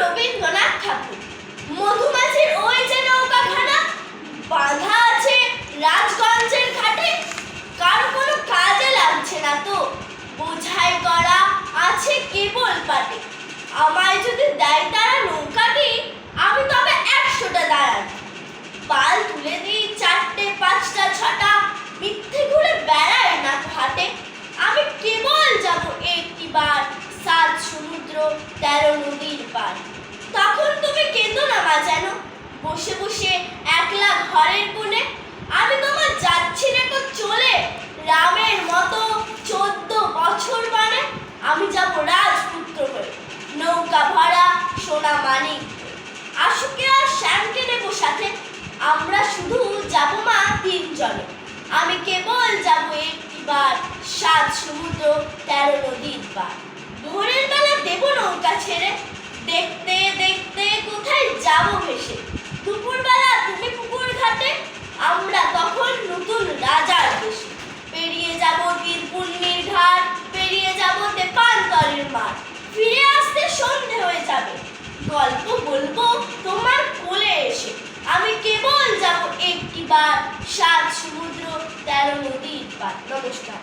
রবীন্দ্রনাথ ঠাকুর। মধুমাছির ওই যে নৌকাখানা বাঁধা আছে রাজগঞ্জের ঘাটে, কার কোনো কাজে লাগছে না তো, বোঝাই করা আছে কেবল পাটে। আমায় যদি দেয় তারা নৌকাটি, আমি তবে 100টা দাঁড়ান। পাল তুলে দিই 4টে 5টা 6টা, মিথ্যে ঘুরে বেড়াই না তো হাটে। আমি কেবল যাব একটিবার 7 সমুদ্র 13 নদীর পার। তখন তুমি কেঁদো না মা যেন, বসে বসে একলা ঘরের কোণে। আমি তোমার যাচ্ছি রেখো চলে, রামের মতো 14 বছর মানে। আমি যাব রাজপুত্র হয়ে, নৌকা ভরা সোনা মানিক। আশুকে আর শ্যামকে নেব সাথে, আমরা শুধু যাব মা 3 জনে। আমি কেবল যাব একটিবার 7 সমুদ্র 13 নদীর পার। ভোরের বেলা দেব নৌকা ছেড়ে, দেখতে দেখতে কোথায় যাব ভেসে। দুপুরবেলা তুমি পুকুর ঘাটে, আমরা তখন নতুন রাজার দেশে। পেরিয়ে যাব বীরপুণ্যের ঘাট, পেরিয়ে যাব তেপান্তরের মাঠ। ফিরে আসতে সন্ধে হয়ে যাবে, গল্প বলবো তোমার কোলে এসে। আমি কেবল যাব একটিবার 7 সমুদ্র 13 নদীর পার। নমস্কার।